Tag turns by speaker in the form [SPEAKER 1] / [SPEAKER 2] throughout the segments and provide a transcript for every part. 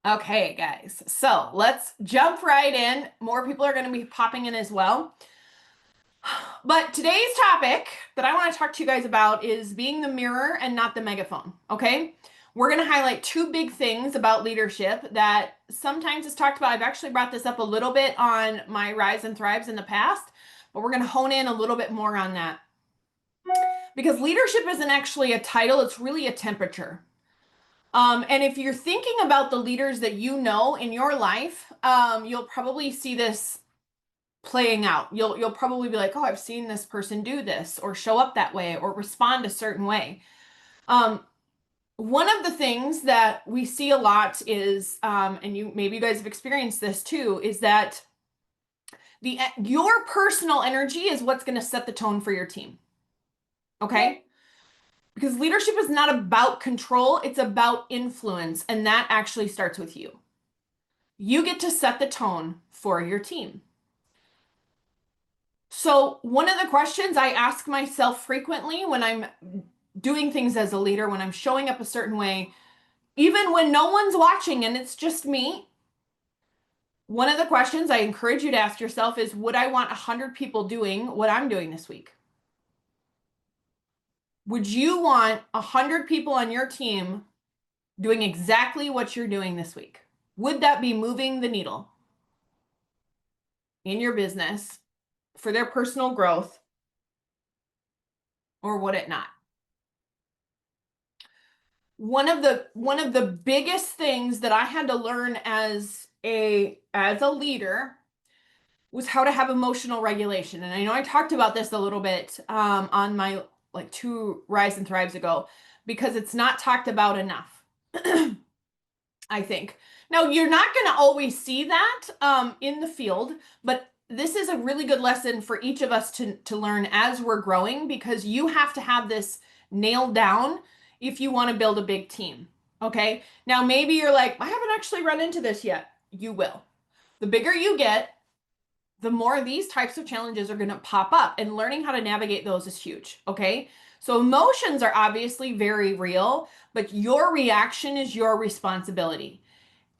[SPEAKER 1] Okay, guys, so let's jump right in. More people are going to be popping in as well. But today's topic that I want to talk to you guys about is being the mirror and not the megaphone. Okay. We're going to highlight two big things about leadership that sometimes is talked about. I've actually brought this up a little bit on my Rise and Thrives in the past, but we're going to hone in a little bit more on that. Because leadership isn't actually a title, it's really a temperature. And if you're thinking about the leaders that you know in your life, you'll probably see this playing out. You'll probably be like, oh, I've seen this person do this or show up that way or respond a certain way. One of the things that we see a lot is, and maybe you guys have experienced this too, is that your personal energy is what's going to set the tone for your team. Okay? Because leadership is not about control, it's about influence, and that actually starts with you. You get to set the tone for your team. So, one of the questions I ask myself frequently when I'm doing things as a leader, when I'm showing up a certain way, even when no one's watching and it's just me, one of the questions I encourage you to ask yourself is, would I want 100 people doing what I'm doing this week? Would you want 100 people on your team doing exactly what you're doing this week? Would that be moving the needle in your business for their personal growth, or would it not? One of the biggest things that I had to learn as a leader was how to have emotional regulation. And I know I talked about this a little bit on my like 2 Rise and Thrives ago, because it's not talked about enough. I think. Now, you're not going to always see that in the field, but this is a really good lesson for each of us to learn as we're growing, because you have to have this nailed down if you want to build a big team. Okay. Now, maybe you're like, I haven't actually run into this yet. You will. The bigger you get, the more these types of challenges are going to pop up, and learning how to navigate those is huge. Okay. So emotions are obviously very real, but your reaction is your responsibility.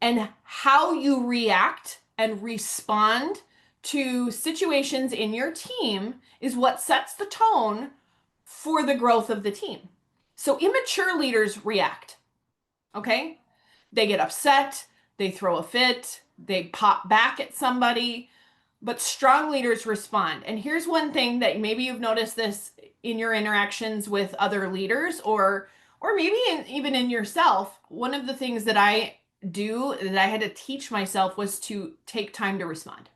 [SPEAKER 1] And how you react and respond to situations in your team is what sets the tone for the growth of the team. So immature leaders react. Okay. They get upset, they throw a fit, they pop back at somebody, but strong leaders respond. And here's one thing that maybe you've noticed this in your interactions with other leaders, or maybe even in yourself. One of the things that I do that I had to teach myself was to take time to respond,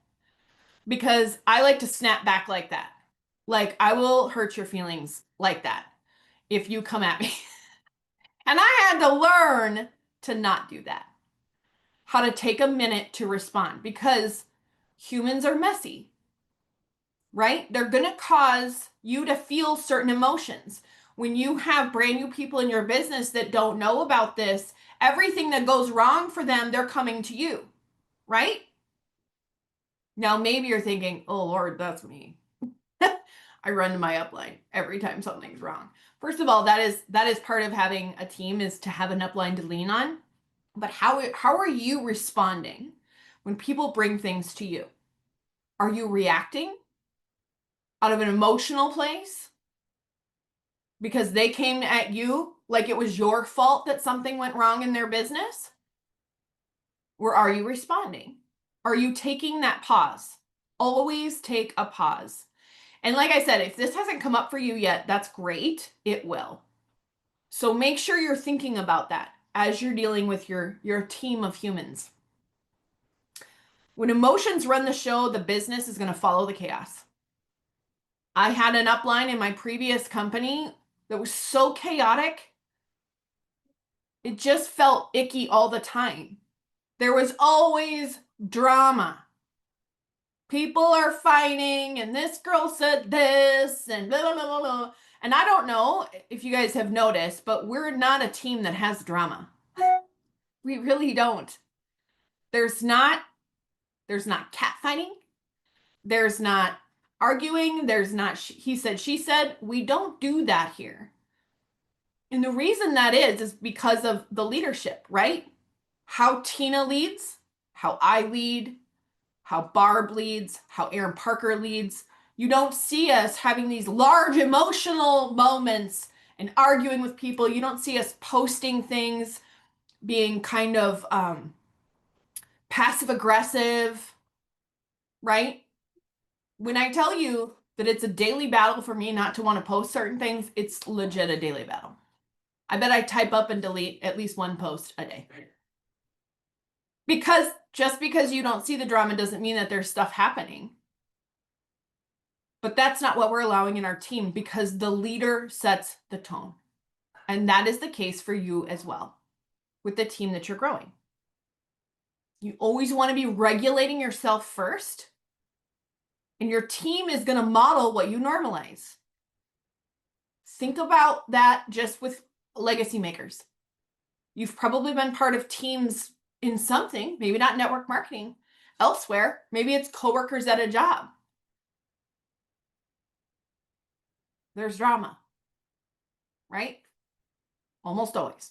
[SPEAKER 1] because I like to snap back like that. Like, I will hurt your feelings like that if you come at me. And I had to learn to not do that. How to take a minute to respond, because humans are messy, right? They're going to cause you to feel certain emotions. When you have brand new people in your business that don't know about this, everything that goes wrong for them, they're coming to you, right? Now, maybe you're thinking, oh, Lord, that's me. I run to my upline every time something's wrong. First of all, that is part of having a team, is to have an upline to lean on. But how are you responding when people bring things to you? Are you reacting out of an emotional place because they came at you like it was your fault that something went wrong in their business? Or are you responding? Are you taking that pause? Always take a pause. And like I said, if this hasn't come up for you yet, that's great. It will. So make sure you're thinking about that as you're dealing with your team of humans. When emotions run the show, the business is going to follow the chaos. I had an upline in my previous company that was so chaotic, it just felt icky all the time. There was always drama. People are fighting, and this girl said this, and blah, blah, blah, blah. And I don't know if you guys have noticed, but we're not a team that has drama. We really don't. There's not catfighting. There's not arguing. There's not he said, she said. We don't do that here. And the reason that is because of the leadership, right? how Tina leads, how I lead, how Barb leads, how Aaron Parker leads. You don't see us having these large emotional moments and arguing with people. You don't see us posting things, being kind of passive aggressive, right? When I tell you that it's a daily battle for me not to want to post certain things, it's legit a daily battle. I bet I type up and delete at least one post a day. Because just because you don't see the drama doesn't mean that there's stuff happening. But that's not what we're allowing in our team because the leader sets the tone. And that is the case for you as well with the team that you're growing. You always want to be regulating yourself first, and your team is going to model what you normalize. Think about that just with legacy makers. You've probably been part of teams in something, maybe not network marketing, elsewhere. Maybe it's coworkers at a job. There's drama, right? Almost always.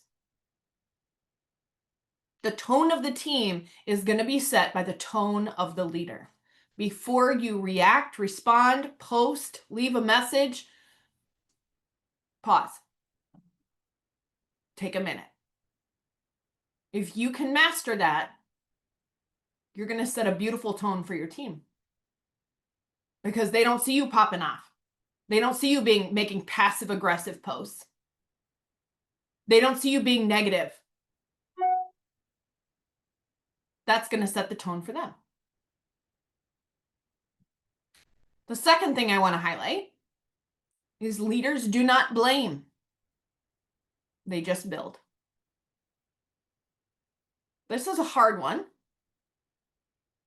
[SPEAKER 1] The tone of the team is going to be set by the tone of the leader. Before you react, respond, post, leave a message, pause. Take a minute. If you can master that, you're going to set a beautiful tone for your team. Because they don't see you popping off. They don't see you making passive aggressive posts. They don't see you being negative. That's going to set the tone for them. The second thing I want to highlight is leaders do not blame. They just build. This is a hard one.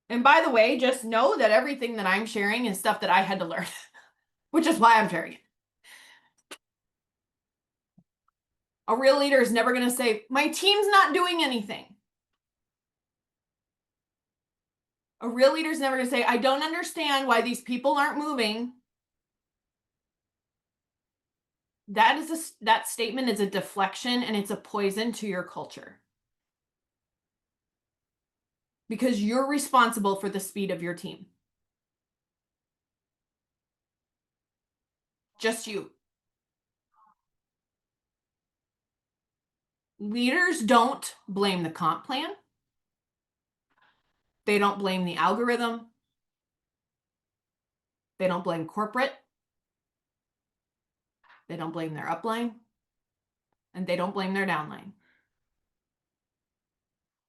[SPEAKER 1] And by the way, just know that everything that I'm sharing is stuff that I had to learn, which is why I'm sharing it. A real leader is never going to say, my team's not doing anything. A real leader is never going to say, I don't understand why these people aren't moving. That statement is a deflection and it's a poison to your culture. Because you're responsible for the speed of your team. Just you. Leaders don't blame the comp plan. They don't blame the algorithm. They don't blame corporate. They don't blame their upline. And they don't blame their downline.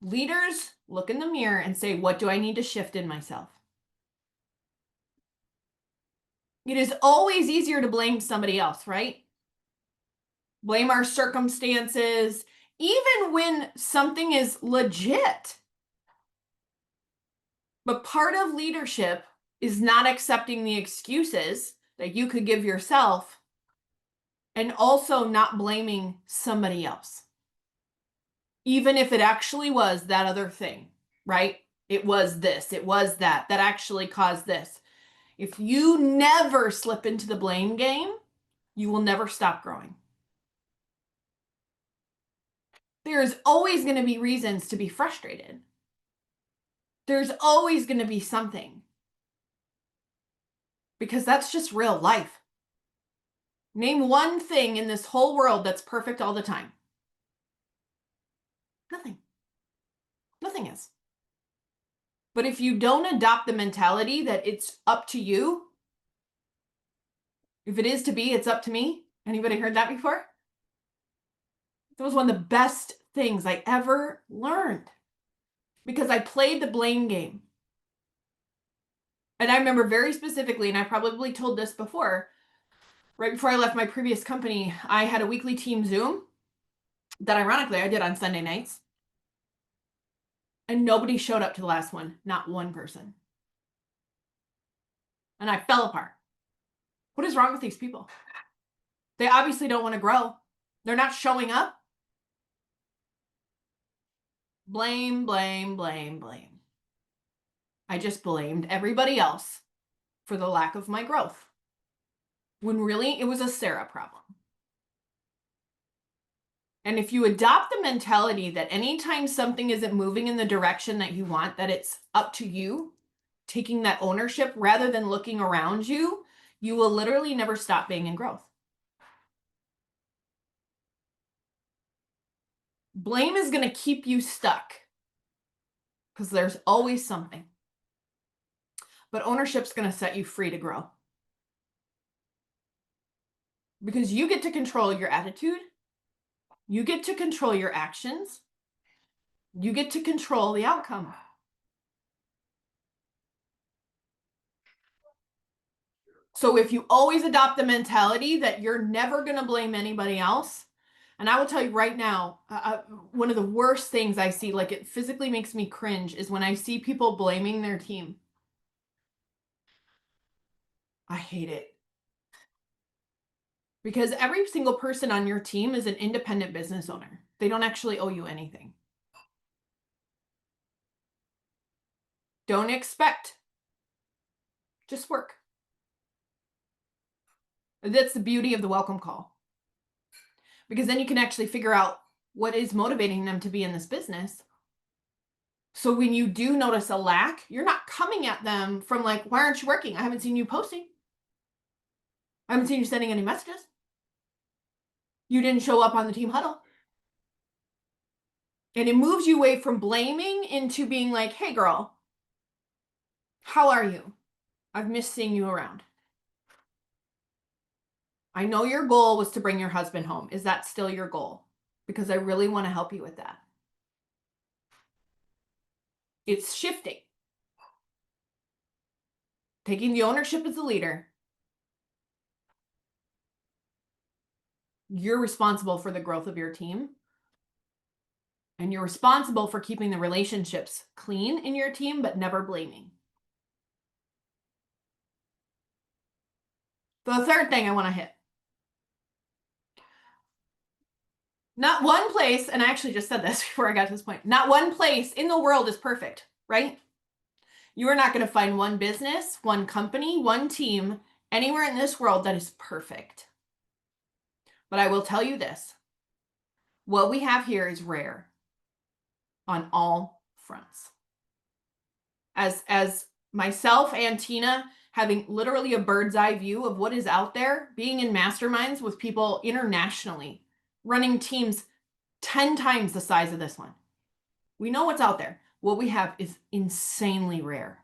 [SPEAKER 1] Leaders look in the mirror and say, what do I need to shift in myself? It is always easier to blame somebody else, right? Blame our circumstances, even when something is legit. But part of leadership is not accepting the excuses that you could give yourself and also not blaming somebody else. Even if it actually was that other thing, right? It was this, it was that actually caused this. If you never slip into the blame game, you will never stop growing. There's always going to be reasons to be frustrated. There's always going to be something. Because that's just real life. Name one thing in this whole world that's perfect all the time. Nothing. Nothing is. But if you don't adopt the mentality that it's up to you, if it is to be, it's up to me. Anybody heard that before? That was one of the best things I ever learned because I played the blame game. And I remember very specifically, and I probably told this before, right before I left my previous company, I had a weekly team Zoom that ironically I did on Sunday nights. And nobody showed up to the last one, not one person. And I fell apart. What is wrong with these people? They obviously don't want to grow. They're not showing up. Blame, blame, blame, blame. I just blamed everybody else for the lack of my growth. When really it was a Sarah problem. And if you adopt the mentality that anytime something isn't moving in the direction that you want, that it's up to you, taking that ownership rather than looking around you, you will literally never stop being in growth. Blame is going to keep you stuck because there's always something. But ownership's going to set you free to grow. Because you get to control your attitude. You get to control your actions. You get to control the outcome. So if you always adopt the mentality that you're never going to blame anybody else, and I will tell you right now, one of the worst things I see, like it physically makes me cringe, is when I see people blaming their team. I hate it. Because every single person on your team is an independent business owner. They don't actually owe you anything. Don't expect. Just work. That's the beauty of the welcome call. Because then you can actually figure out what is motivating them to be in this business. So when you do notice a lack, you're not coming at them from like, why aren't you working? I haven't seen you posting. I haven't seen you sending any messages. You didn't show up on the team huddle. And it moves you away from blaming into being like, hey girl, how are you? I've missed seeing you around. I know your goal was to bring your husband home. Is that still your goal? Because I really want to help you with that. It's shifting. Taking the ownership as a leader. You're responsible for the growth of your team. And you're responsible for keeping the relationships clean in your team, but never blaming. The third thing I want to hit. Not one place, and I actually just said this before I got to this point, not one place in the world is perfect, right? You are not going to find one business, one company, one team anywhere in this world that is perfect. But I will tell you this. What we have here is rare on all fronts. As myself and Tina having literally a bird's eye view of what is out there, being in masterminds with people internationally, running teams 10 times the size of this one. We know what's out there. What we have is insanely rare.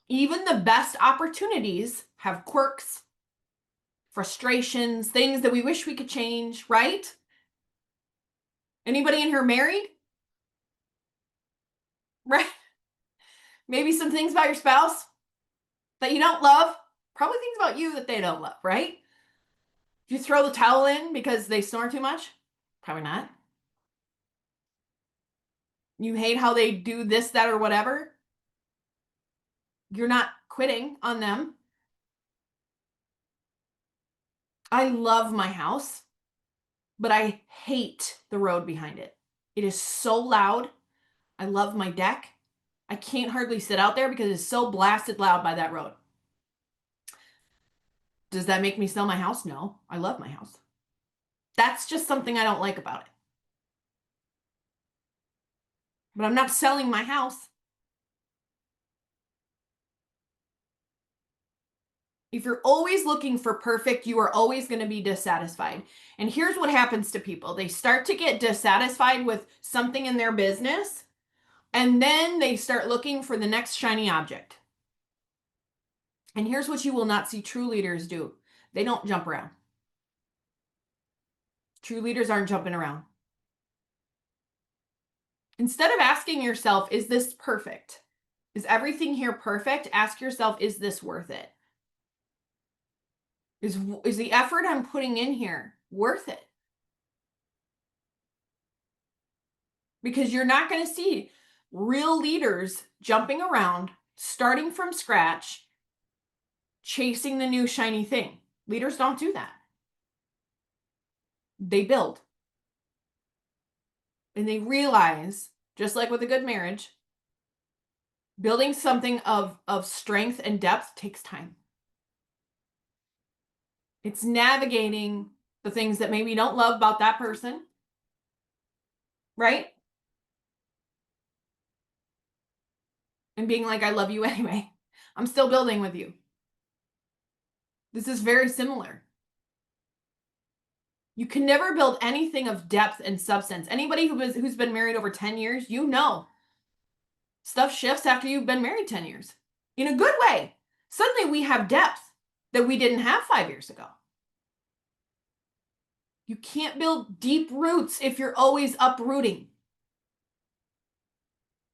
[SPEAKER 1] Even the best opportunities have quirks, frustrations, things that we wish we could change, right? Anybody in here married? Right? Maybe some things about your spouse that you don't love. Probably things about you that they don't love, right? You throw the towel in because they snore too much? Probably not. You hate how they do this, that, or whatever? You're not quitting on them. I love my house, but I hate the road behind it. It is so loud. I love my deck. I can't hardly sit out there because it's so blasted loud by that road. Does that make me sell my house? No, I love my house. That's just something I don't like about it. But I'm not selling my house. If you're always looking for perfect, you are always going to be dissatisfied. And here's what happens to people. They start to get dissatisfied with something in their business, and then they start looking for the next shiny object. And here's what you will not see true leaders do. They don't jump around. True leaders aren't jumping around. Instead of asking yourself, is this perfect? Is everything here perfect? Ask yourself, is this worth it? Is the effort I'm putting in here worth it? Because you're not going to see real leaders jumping around, starting from scratch, chasing the new shiny thing. Leaders don't do that. They build. And they realize, just like with a good marriage, building something of strength and depth takes time. It's navigating the things that maybe you don't love about that person, right? And being like, I love you anyway. I'm still building with you. This is very similar. You can never build anything of depth and substance. Anybody who's been married over 10 years, you know, stuff shifts after you've been married 10 years in a good way. Suddenly we have depth that we didn't have 5 years ago. You can't build deep roots if you're always uprooting.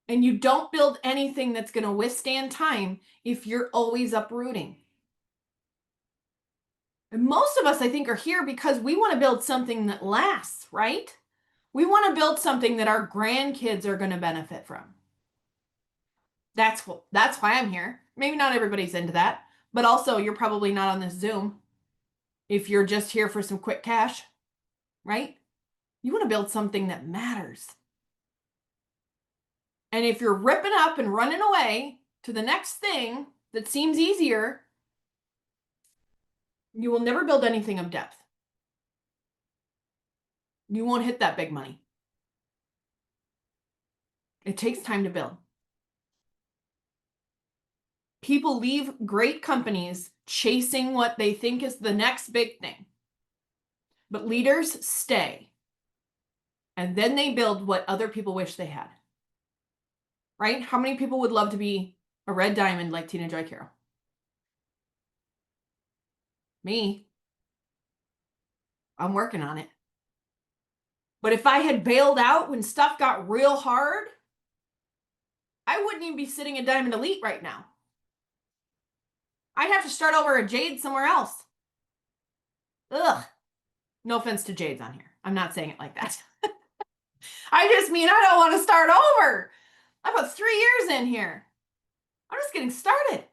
[SPEAKER 1] And you don't build anything that's going to withstand time if you're always uprooting. And most of us, I think, are here because we want to build something that lasts, right? We want to build something that our grandkids are going to benefit from. That's why I'm here. Maybe not everybody's into that, but also you're probably not on this Zoom if you're just here for some quick cash, right? You want to build something that matters. And if you're ripping up and running away to the next thing that seems easier, you will never build anything of depth. You won't hit that big money. It takes time to build. People leave great companies chasing what they think is the next big thing. But leaders stay. And then they build what other people wish they had. Right? How many people would love to be a red diamond like Tina Joy Carroll? Me. I'm working on it. But if I had bailed out when stuff got real hard, I wouldn't even be sitting at Diamond Elite right now. I'd have to start over at Jade somewhere else. Ugh. No offense to Jade's on here. I'm not saying it like that. I just mean I don't want to start over. I put 3 years in here. I'm just getting started.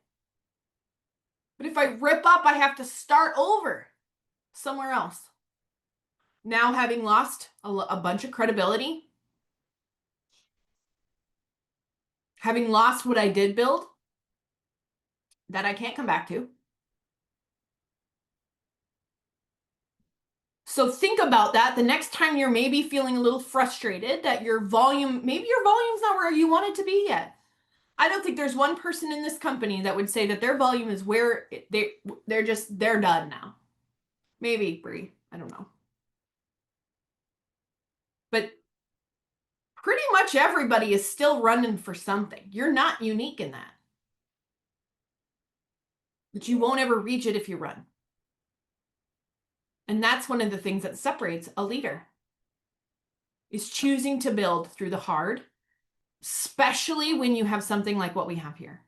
[SPEAKER 1] But if I rip up, I have to start over somewhere else. Now, having lost a bunch of credibility, having lost what I did build, that I can't come back to. So think about that the next time you're maybe feeling a little frustrated that maybe your volume's not where you want it to be yet. I don't think there's one person in this company that would say that their volume is where they're done now. Maybe Bree, I don't know. But pretty much everybody is still running for something. You're not unique in that. But you won't ever reach it if you run. And that's one of the things that separates a leader, is choosing to build through the hard, especially when you have something like what we have here.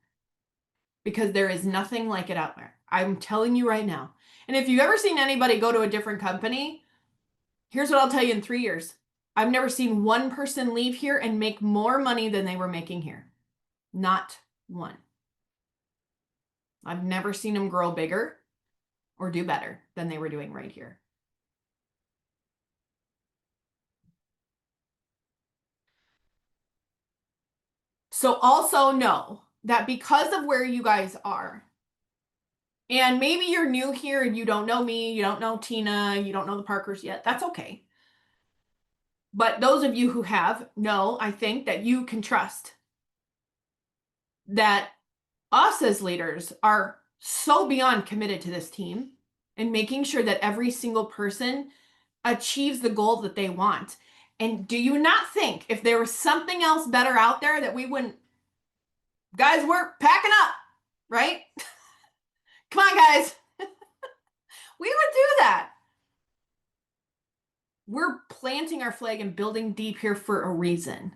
[SPEAKER 1] Because there is nothing like it out there. I'm telling you right now. And if you've ever seen anybody go to a different company, here's what I'll tell you in 3 years. I've never seen one person leave here and make more money than they were making here. Not one. I've never seen them grow bigger or do better than they were doing right here. So also know that because of where you guys are, and maybe you're new here and you don't know me, you don't know Tina, you don't know the Parkers yet, that's okay. But those of you who have know, I think, that you can trust that us as leaders are so beyond committed to this team and making sure that every single person achieves the goal that they want. And do you not think if there was something else better out there that we wouldn't, guys, we're packing up, right? Come on, guys. We would do that. We're planting our flag and building deep here for a reason,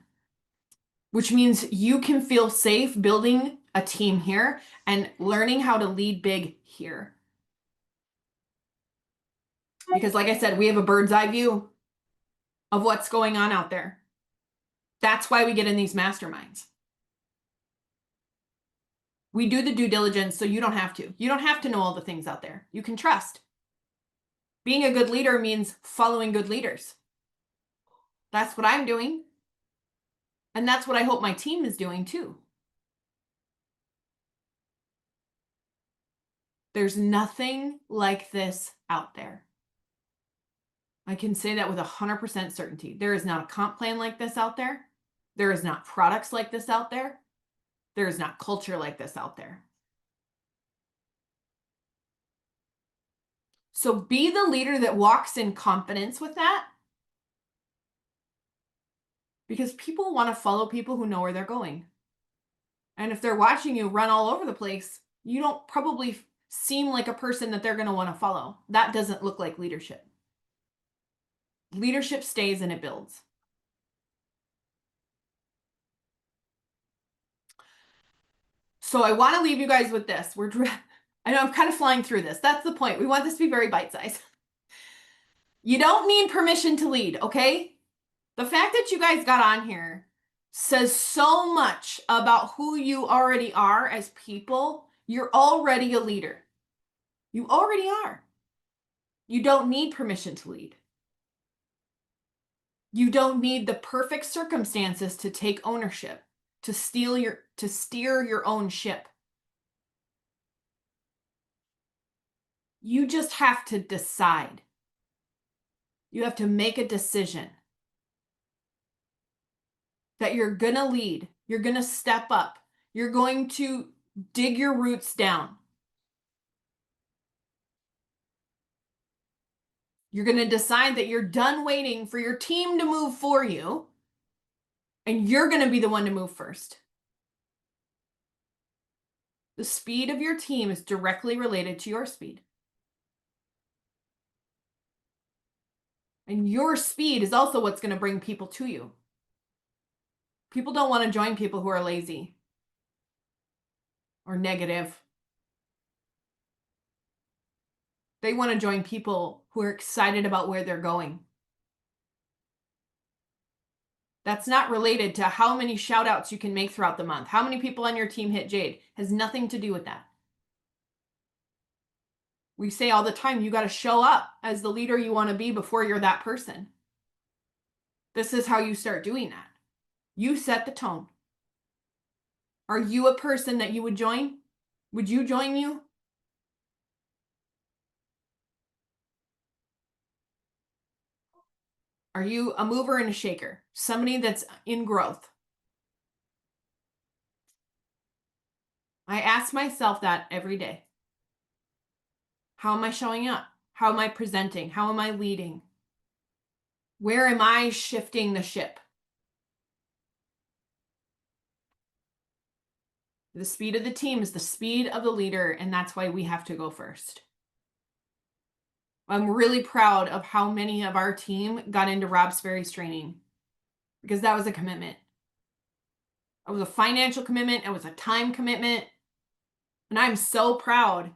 [SPEAKER 1] which means you can feel safe building a team here and learning how to lead big here. Because like I said, we have a bird's eye view of what's going on out there. That's why we get in these masterminds. We do the due diligence so you don't have to. You don't have to know all the things out there. You can trust. Being a good leader means following good leaders. That's what I'm doing. And that's what I hope my team is doing too. There's nothing like this out there. I can say that with 100% certainty. There is not a comp plan like this out there. There is not products like this out there. There is not culture like this out there. So be the leader that walks in confidence with that, because people want to follow people who know where they're going. And if they're watching you run all over the place, you don't probably seem like a person that they're going to want to follow. That doesn't look like leadership. Leadership stays and it builds. So I want to leave you guys with this. I know I'm kind of flying through this. That's the point. We want this to be very bite-sized. You don't need permission to lead, okay? The fact that you guys got on here says so much about who you already are as people. You're already a leader. You already are. You don't need permission to lead. You don't need the perfect circumstances to take ownership, to steer your own ship. You just have to decide. You have to make a decision that you're going to lead. You're going to step up. You're going to dig your roots down. You're going to decide that you're done waiting for your team to move for you, and you're going to be the one to move first. The speed of your team is directly related to your speed. And your speed is also what's going to bring people to you. People don't want to join people who are lazy or negative. They want to join people who are excited about where they're going. That's not related to how many shout outs you can make throughout the month. How many people on your team hit Jade has nothing to do with that. We say all the time, you got to show up as the leader you want to be before you're that person. This is how you start doing that. You set the tone. Are you a person that you would join? Would you join you? Are you a mover and a shaker? Somebody that's in growth? I ask myself that every day. How am I showing up? How am I presenting? How am I leading? Where am I shifting the ship? The speed of the team is the speed of the leader, and that's why we have to go first. I'm really proud of how many of our team got into Rob Sperry's training, because that was a commitment. It was a financial commitment. It was a time commitment. And I'm so proud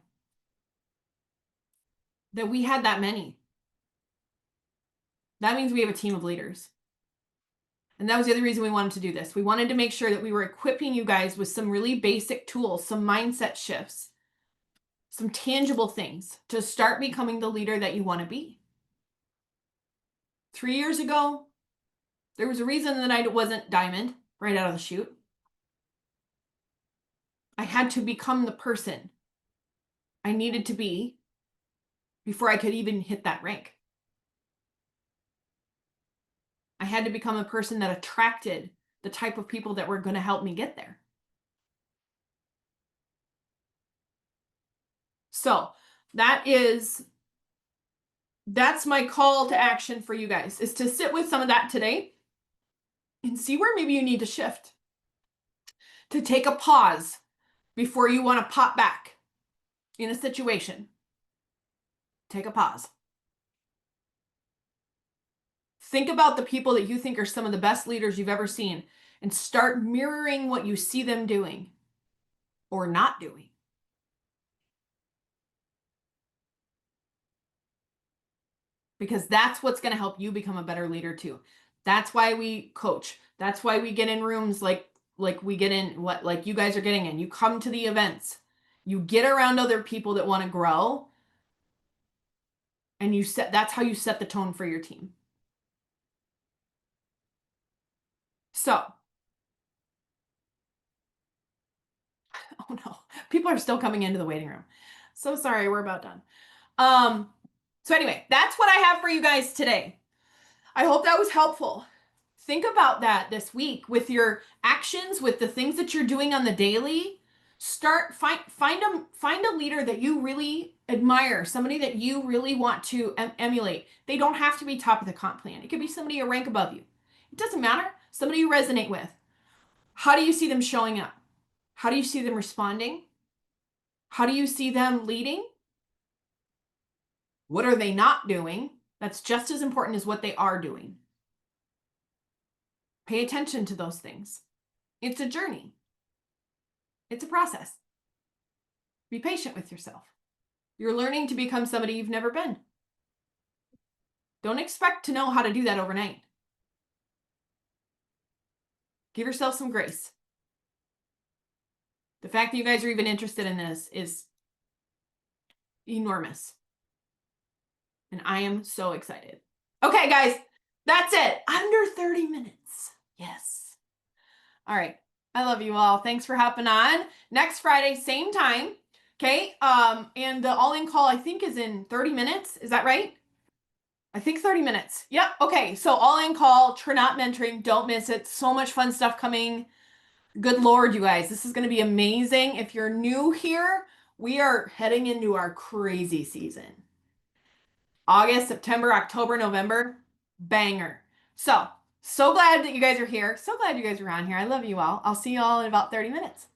[SPEAKER 1] that we had that many. That means we have a team of leaders. And that was the other reason we wanted to do this. We wanted to make sure that we were equipping you guys with some really basic tools, some mindset shifts, some tangible things to start becoming the leader that you want to be. 3 years ago, there was a reason that I wasn't diamond right out of the chute. I had to become the person I needed to be before I could even hit that rank. I had to become a person that attracted the type of people that were going to help me get there. So that's my call to action for you guys, is to sit with some of that today and see where maybe you need to shift, to take a pause before you want to pop back in a situation. Take a pause. Think about the people that you think are some of the best leaders you've ever seen and start mirroring what you see them doing or not doing. Because that's what's going to help you become a better leader too. That's why we coach. That's why we get in rooms like we get in, like you guys are getting in. You come to the events. You get around other people that want to grow. And that's how you set the tone for your team. So, oh no, people are still coming into the waiting room. So sorry, we're about done. Um, so anyway, that's what I have for you guys today. I hope that was helpful. Think about that this week with your actions, with the things that you're doing on the daily. Start find a leader that you really admire, somebody that you really want to emulate. They don't have to be top of the comp plan. It could be somebody a rank above you. It doesn't matter. Somebody you resonate with. How do you see them showing up? How do you see them responding? How do you see them leading? What are they not doing? That's just as important as what they are doing. Pay attention to those things. It's a journey. It's a process. Be patient with yourself. You're learning to become somebody you've never been. Don't expect to know how to do that overnight. Give yourself some grace. The fact that you guys are even interested in this is enormous. And I am so excited. Okay, guys, that's it. Under 30 minutes. Yes. All right. I love you all. Thanks for hopping on. Next Friday, same time. Okay. And the all-in call, I think, is in 30 minutes. Is that right? I think 30 minutes. Yep. Okay. So all-in call, Trinot mentoring. Don't miss it. So much fun stuff coming. Good Lord, you guys. This is going to be amazing. If you're new here, we are heading into our crazy season. August, September, October, November. Banger. So glad that you guys are here. So glad you guys are on here. I love you all. I'll see you all in about 30 minutes.